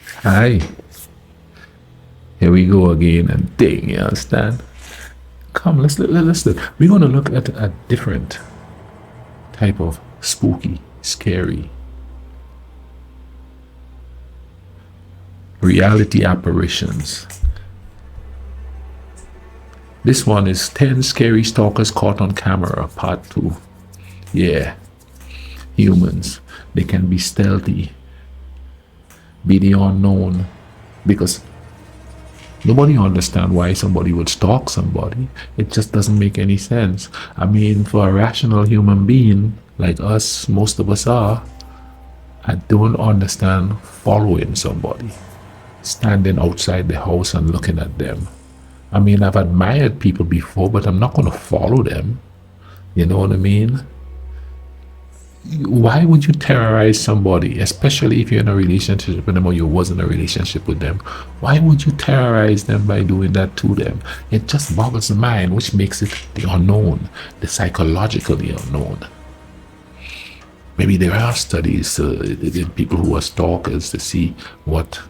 Hi, here we go again and thing, you understand? Come, let's look. We're gonna look at a different type of spooky, scary reality apparitions. This one is 10 scary stalkers caught on camera, part 2. Yeah, humans. They can be stealthy, be the unknown, because nobody understand why somebody would stalk somebody. It just doesn't make any sense. I mean, for a rational human being like us, most of us are, I don't understand following somebody, standing outside the house and looking at them. I mean, I've admired people before, but I'm not going to follow them. You know what I mean? Why would you terrorize somebody, especially if you're in a relationship with them or you was in a relationship with them? Why would you terrorize them by doing that to them? It just boggles the mind, which makes it the unknown, the psychologically unknown. Maybe there are studies in people who are stalkers to see what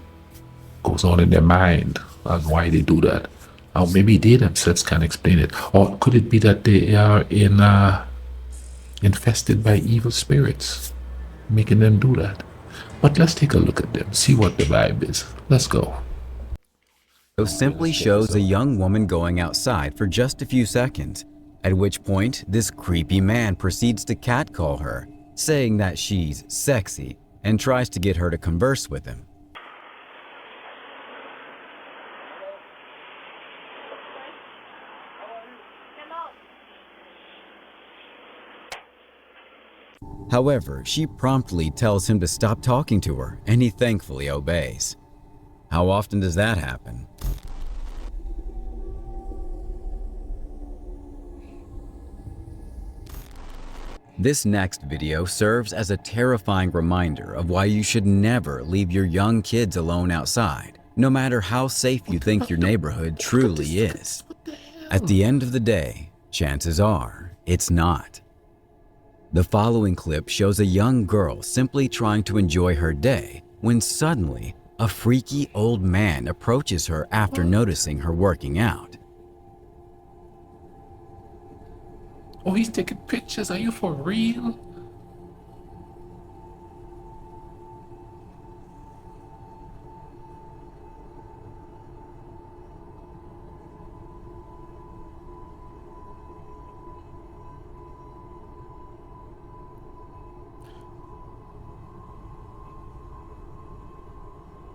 goes on in their mind and why they do that. Or maybe they themselves can explain it. Or could it be that they are infested by evil spirits, making them do that? But let's take a look at them, see what the vibe is. Let's go. Okay, Simply let's check this shows a out. young woman going outside for just a few seconds, at which point this creepy man proceeds to catcall her, saying that she's sexy and tries to get her to converse with him. However, she promptly tells him to stop talking to her, and he thankfully obeys. How often does that happen? This next video serves as a terrifying reminder of why you should never leave your young kids alone outside, no matter how safe you think your neighborhood truly is. At the end of the day, chances are it's not. The following clip shows a young girl simply trying to enjoy her day when suddenly a freaky old man approaches her after noticing her working out. Oh, he's taking pictures. Are you for real?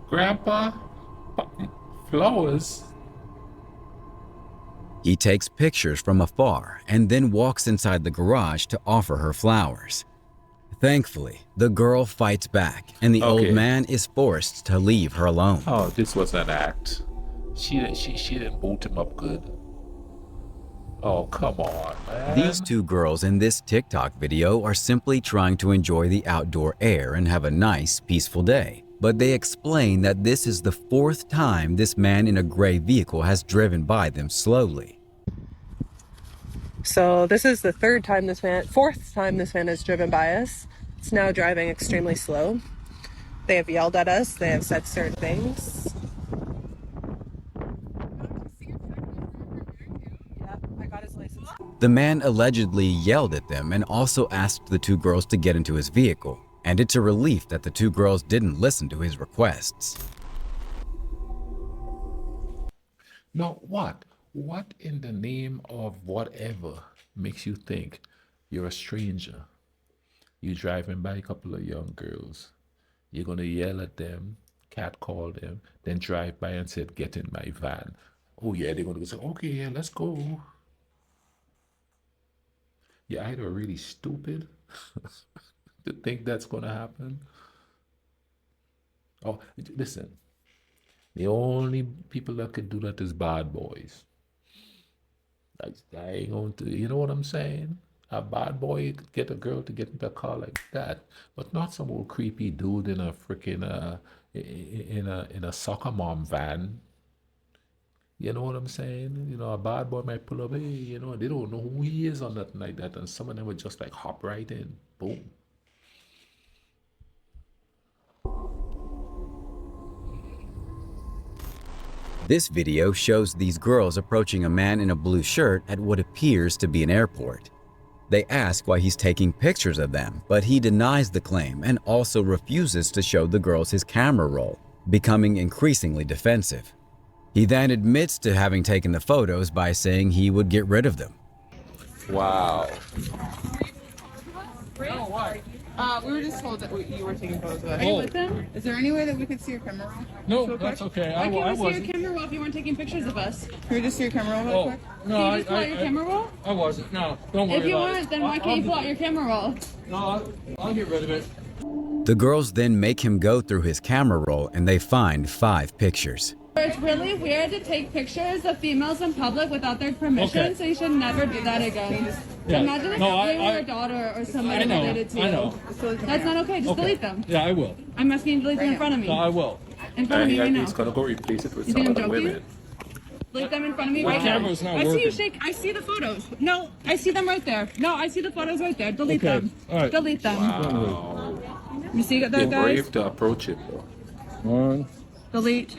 Grandpa? Flowers? He takes pictures from afar and then walks inside the garage to offer her flowers. Thankfully, the girl fights back and the old Okay. man is forced to leave her alone. Oh, this was an act. She didn't boot him up good. Oh, come on, These man. two girls in this TikTok video are simply trying to enjoy the outdoor air and have a nice, peaceful day. But they explain that this is the fourth time this man in a gray vehicle has driven by them slowly. So this is the fourth time this man has driven by us. It's now driving extremely slow. They have yelled at us. They have said certain things. Yeah, I got his license. The man allegedly yelled at them and also asked the two girls to get into his vehicle, and it's a relief that the two girls didn't listen to his requests. No, what? What in the name of whatever makes you think you're a stranger? You're driving by a couple of young girls. You're gonna yell at them, catcall them, then drive by and say, "Get in my van." Oh yeah, they're gonna say, "Okay, yeah, let's go." You're either really stupid to think that's gonna happen. Oh, listen, the only people that could do that is bad boys. I ain't going to, you know what I'm saying? A bad boy could get a girl to get into a car like that, but not some old creepy dude in a freaking in a soccer mom van. You know what I'm saying? You know, a bad boy might pull up, hey, you know, they don't know who he is on that like that, and some of them would just like hop right in, boom. This video shows these girls approaching a man in a blue shirt at what appears to be an airport. They ask why he's taking pictures of them, but he denies the claim and also refuses to show the girls his camera roll, becoming increasingly defensive. He then admits to having taken the photos by saying he would get rid of them. Wow. We were just told that you were taking photos of us. Are you with them? Is there any way that we could see your camera roll? No, that's okay. Why I can't we see wasn't. your camera roll if you weren't taking pictures of us? Can we just see your camera roll real Oh, quick? no, Can you just pull out your camera roll? I wasn't. No, don't worry If you about weren't, it. then why can't you pull out your camera roll? No, I'll get rid of it. The girls then make him go through his camera roll and they find 5 pictures. It's really weird to take pictures of females in public without their permission, Okay. so you should never do that again. Yeah. Imagine if No, they were I- your daughter or somebody I know, related to you. I know. That's not okay. Just Okay. delete them. Yeah, I will. I'm asking you to delete them in front of me. No, I will. In front of me right now. He's gonna go replace it with You some think I'm other joking? women. Delete them in front of me My right now. camera's not I see you working. shake. I see the photos. No, I see them right there. No, I see the photos right there. Delete Okay. them. All right. Delete them. Wow. You see that, You're guys? brave to approach it though. 1, Delete.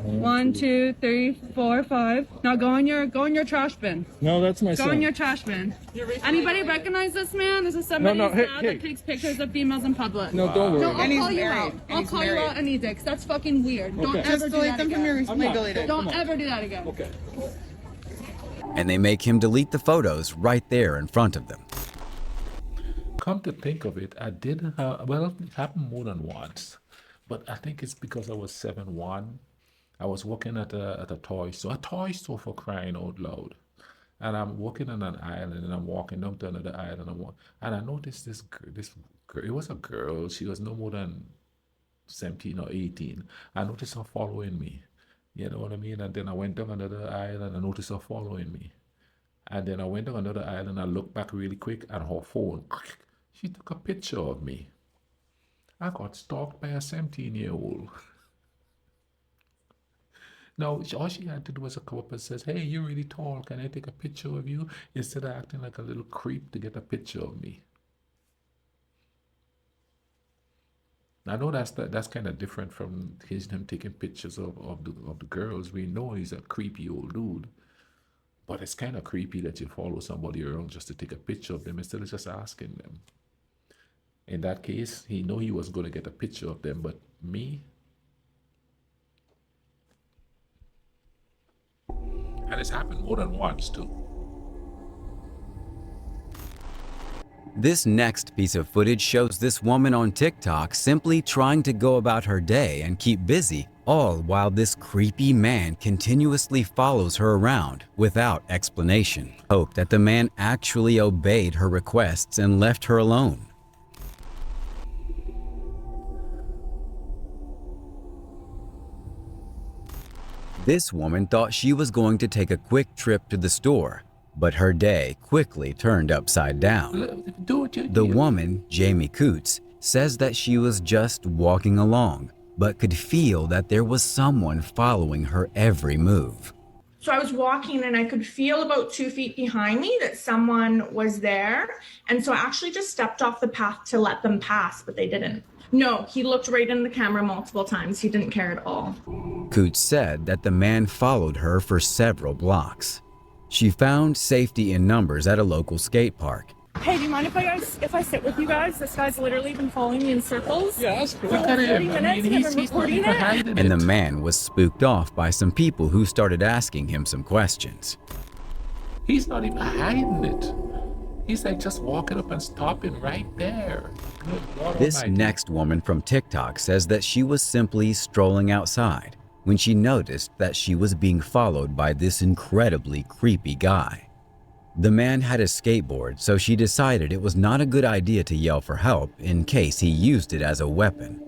1, 2, 3, 4, 5. Now go in your trash bin. No, that's my Go in your trash bin. Anybody recognize this man? This is somebody No, hey, that hey. takes pictures of females in public. No, don't worry. No, about I'll it. call you married. out. And I'll he's call you married. out any dicks. That's fucking weird. Don't Okay. ever Just do delete that them from again. your I'm recently not. deleted. Don't Come on. ever do that again. Okay. And they make him delete the photos right there in front of them. Come to think of it, I did well, it happened more than once, but I think it's because I was 7'1". I was working at a toy store for crying out loud, and I'm walking on an island, and I'm walking down to another island, and I noticed this girl. It was a girl. She was no more than 17 or 18. I noticed her following me. You know what I mean? And then I went down another island. I noticed her following me. And then I went down another island. I looked back really quick, and her phone. She took a picture of me. I got stalked by a 17-year-old. Now, all she had to do was come up and says, "Hey, you're really tall. Can I take a picture of you?" Instead of acting like a little creep to get a picture of me. I know that's kind of different from him taking pictures of the girls. We know he's a creepy old dude. But it's kind of creepy that you follow somebody around just to take a picture of them instead of just asking them. In that case, he knew he was going to get a picture of them, but me? And it's happened more than once, too. This next piece of footage shows this woman on TikTok simply trying to go about her day and keep busy, all while this creepy man continuously follows her around without explanation. Hope that the man actually obeyed her requests and left her alone. This woman thought she was going to take a quick trip to the store, but her day quickly turned upside down. Do it, The woman, Jamie Coots, says that she was just walking along, but could feel that there was someone following her every move. So I was walking and I could feel about 2 feet behind me that someone was there. And so I actually just stepped off the path to let them pass, but they didn't. No, he looked right in the camera multiple times. He didn't care at all. Coots said that the man followed her for several blocks. She found safety in numbers at a local skate park. Hey, do you mind if I sit with you guys? This guy's literally been following me in circles. Yeah, that's cool. Look at him. I mean, he's not even hiding And the it. man was spooked off by some people who started asking him some questions. He's not even hiding it. He's like just walking up and stopping right there. Good Lord This Almighty. next woman from TikTok says that she was simply strolling outside when she noticed that she was being followed by this incredibly creepy guy. The man had a skateboard, so she decided it was not a good idea to yell for help in case he used it as a weapon.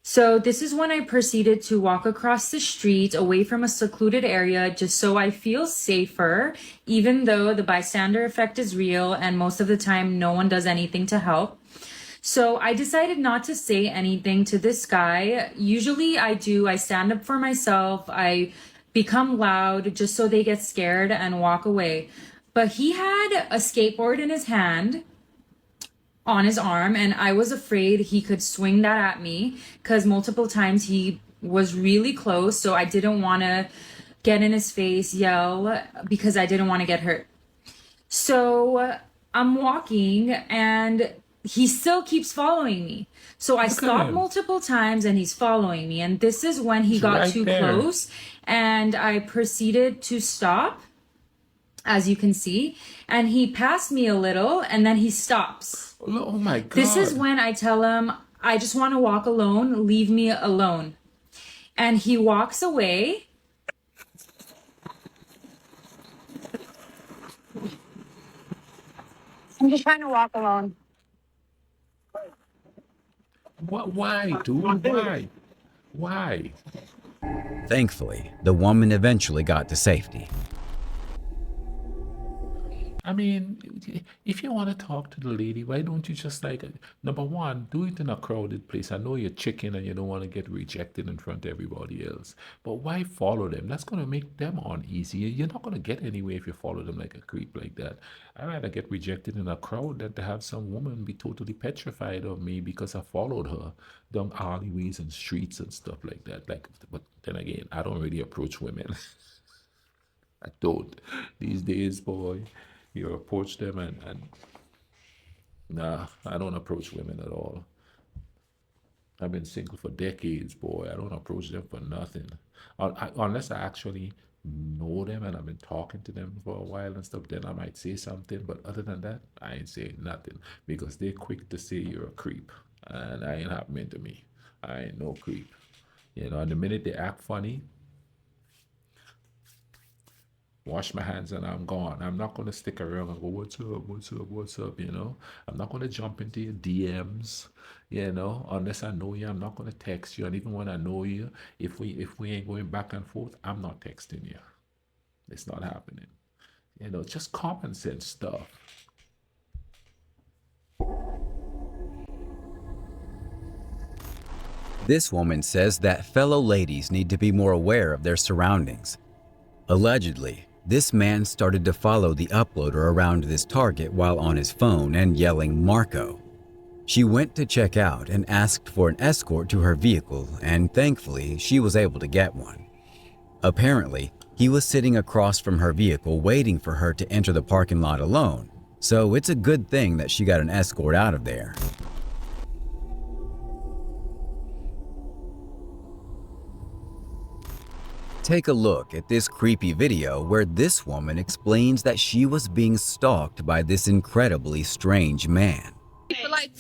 So this is when I proceeded to walk across the street away from a secluded area just so I feel safer, even though the bystander effect is real and most of the time no one does anything to help. So I decided not to say anything to this guy. Usually I do. I stand up for myself. I become loud just so they get scared and walk away. But he had a skateboard in his hand on his arm, and I was afraid he could swing that at me because multiple times he was really close. So I didn't want to get in his face, yell, because I didn't want to get hurt. So I'm walking and he still keeps following me. So I Look at stopped him. multiple times and he's following me. And this is when he He's got right too there. close and I proceeded to stop, as you can see. And he passed me a little and then he stops. Oh my God. This is when I tell him, I just want to walk alone. Leave me alone. And he walks away. I'm just trying to walk alone. Why, dude? Why? Why? Thankfully, the woman eventually got to safety. I mean, if you want to talk to the lady, why don't you just like, number one, do it in a crowded place? I know you're chicken and you don't want to get rejected in front of everybody else, but why follow them? That's going to make them uneasy. You're not going to get anywhere if you follow them like a creep like that. I'd rather get rejected in a crowd than to have some woman be totally petrified of me because I followed her down alleyways and streets and stuff like that. Like, but then again, I don't really approach women. I don't. These days, boy, you approach them and nah, I don't approach women at all. I've been single for decades, boy. I don't approach them for nothing. Unless I actually know them and I've been talking to them for a while and stuff, then I might say something. But other than that, I ain't saying nothing because they're quick to say you're a creep. And I ain't happening to me. I ain't no creep. You know, and the minute they act funny, wash my hands and I'm gone. I'm not going to stick around and go, what's up, what's up, what's up, you know? I'm not going to jump into your DMs, you know, unless I know you. I'm not going to text you. And even when I know you, if we ain't going back and forth, I'm not texting you. It's not happening. You know, just common sense stuff. This woman says that fellow ladies need to be more aware of their surroundings. Allegedly, this man started to follow the uploader around this target while on his phone and yelling Marco. She went to check out and asked for an escort to her vehicle, and thankfully she was able to get one. Apparently, he was sitting across from her vehicle waiting for her to enter the parking lot alone, so it's a good thing that she got an escort out of there. Take a look at this creepy video where this woman explains that she was being stalked by this incredibly strange man. For like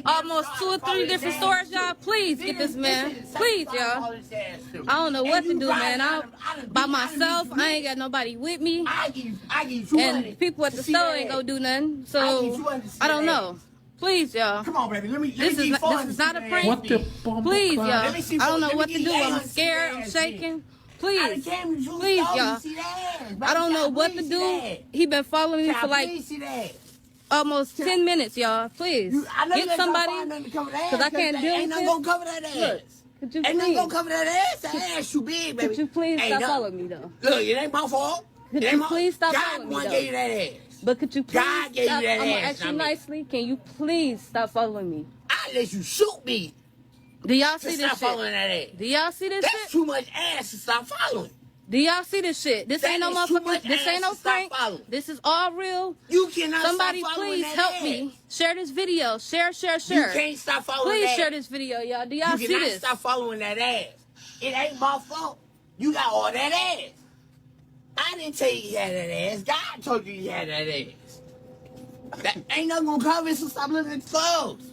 almost 2 or 3 different stores, y'all. Please get this man. Please, y'all. I don't know what to do, man. I'm by myself. I ain't got nobody with me. And people at the store ain't gonna do nothing. So I don't know. Please, y'all. Come on, baby. This is not a prank. What the bumper Please, y'all. clap? I don't know what to do. I'm scared. I'm shaking. Please, y'all. I don't know what to do. He been following me for like almost 10 minutes, y'all. Please get somebody, because I can't deal with this. Ain't nothing gonna cover that ass. Could you Ain't nothing please? gonna cover that ass. That ass too big, baby. Could you please Ain't stop nothing. following me though? Look, it ain't my fault. Could It ain't you my- please stop God following me one though? gave you that ass. But could you please God gave you stop? that I'm gonna ass, ask you not me. nicely. Can you please stop following me? I let you shoot me Do y'all to see stop this following shit? that ass. Do y'all see this That's shit? too much ass to stop following. Do y'all see this shit? This That ain't no is too motherfucking. much This ain't ass no to stop prank. following. This is all real. You cannot Somebody stop following please that help ass. me. Share this video. Share. You can't stop following Please that. share this video, y'all. Do y'all You see cannot this? stop following that ass. It ain't my fault. You got all that ass. I didn't tell you had that ass. God told you you had that ass. That ain't nothing gonna cover it, so stop looking at the clothes.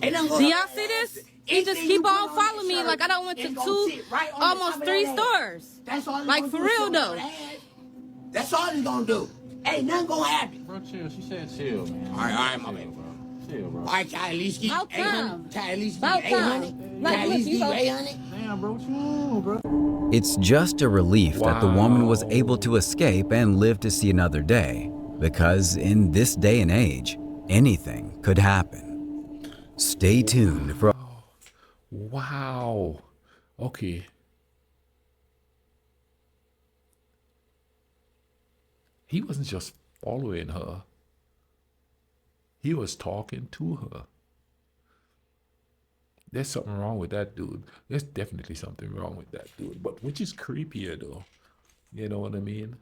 Ain't nothing gonna Do y'all cover see that this? ass. He just Anything you keep put on that following me shirt, like I don't went to it's gonna 2, sit right on the almost top of 3 that ass. stores. That's all it's Like gonna for do, real show though. that ass. That's all it's gonna do. Ain't nothing gonna happen. Bro, chill. She said chill, man. All right, my man. Chill, bro. All right, can I at least give you About 800? time. Can I at least give About you 800? time. Can Like, I at look, least you give you go- 800? Damn, bro. What you on, bro? It's just a relief that the woman was Wow. able to escape and live to see another day, because in this day and age, anything could happen. Stay tuned for Wow. Okay. He wasn't just following her. He was talking to her. There's something wrong with that dude. There's definitely something wrong with that dude. But which is creepier though? You know what I mean?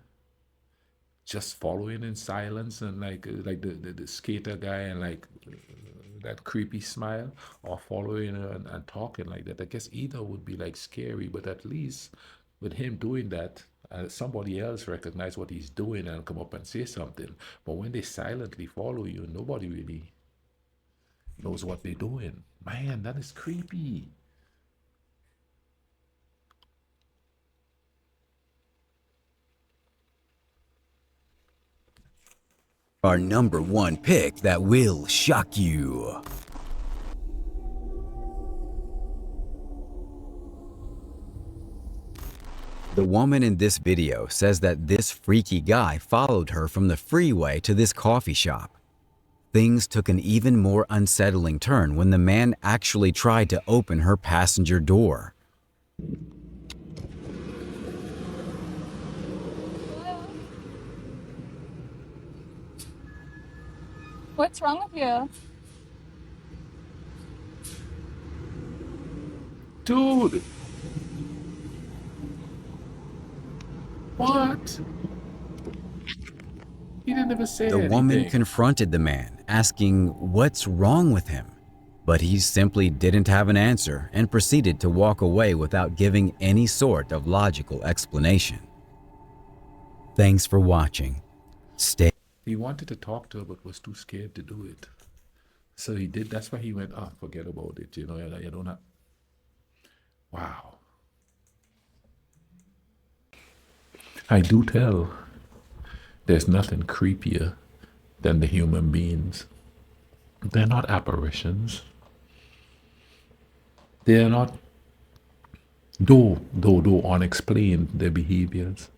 Just following in silence and like the skater guy and like that creepy smile, or following and talking like that. I guess either would be like scary, but at least with him doing that, somebody else recognize what he's doing and come up and say something. But when they silently follow you, nobody really knows what they're doing. Man, that is creepy. Our number one pick that will shock you. The woman in this video says that this freaky guy followed her from the freeway to this coffee shop. Things took an even more unsettling turn when the man actually tried to open her passenger door. What's wrong with you? Dude! What? He didn't even say The anything. woman confronted the man, asking what's wrong with him, but he simply didn't have an answer and proceeded to walk away without giving any sort of logical explanation. Thanks for watching. Stay. He wanted to talk to her but was too scared to do it. So he did. That's why he went, oh, forget about it. You know, you don't have... Wow. I do tell, there's nothing creepier than the human beings. They're not apparitions. They're not, though unexplained, their behaviors.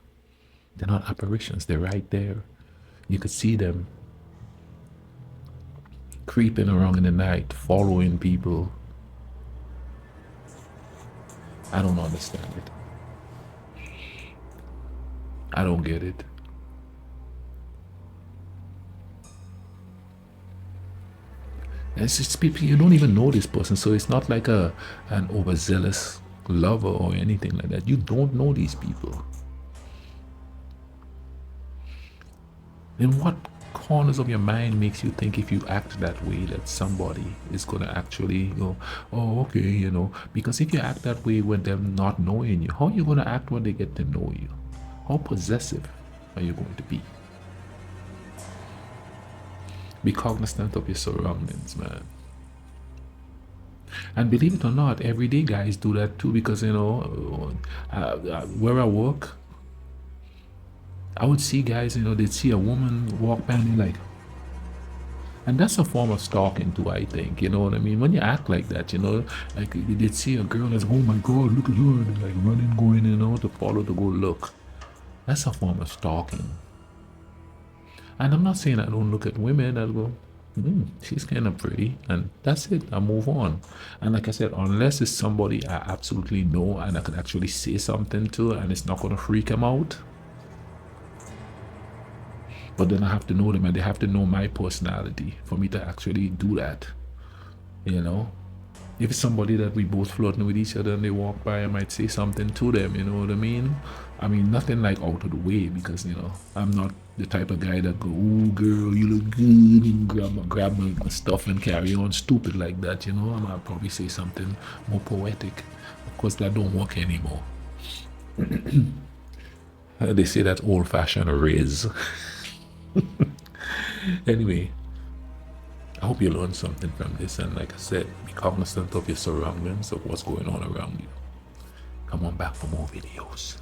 They're not apparitions. They're right there. You could see them creeping around in the night, following people. I don't understand it. I don't get it. It's just people, you don't even know this person, so it's not like an overzealous lover or anything like that. You don't know these people. In what corners of your mind makes you think if you act that way that somebody is going to actually go, oh, okay, you know? Because if you act that way with them not knowing you, how are you going to act when they get to know you? How possessive are you going to be? Be cognizant of your surroundings, man. And believe it or not, everyday guys do that too, because, you know, where I work, I would see guys, you know, they'd see a woman walk by and they're like, and that's a form of stalking too, I think, you know what I mean? When you act like that, you know, like they'd see a girl that's, oh my God, look at her, and they're like running, going, you know, to follow, to go look. That's a form of stalking. And I'm not saying I don't look at women, I go, she's kind of pretty, and that's it, I move on. And like I said, unless it's somebody I absolutely know and I could actually say something to, and it's not going to freak them out, but then I have to know them and they have to know my personality for me to actually do that, you know? If it's somebody that we both flirting with each other and they walk by, I might say something to them, you know what I mean? I mean, nothing like out of the way, because, you know, I'm not the type of guy that go, oh girl, you look good, and grab my stuff and carry on stupid like that, you know? I might probably say something more poetic. Of course, that don't work anymore. They say that old-fashioned riz. Anyway, I hope you learned something from this, and like I said, be cognizant of your surroundings, of what's going on around you. Come on back for more videos.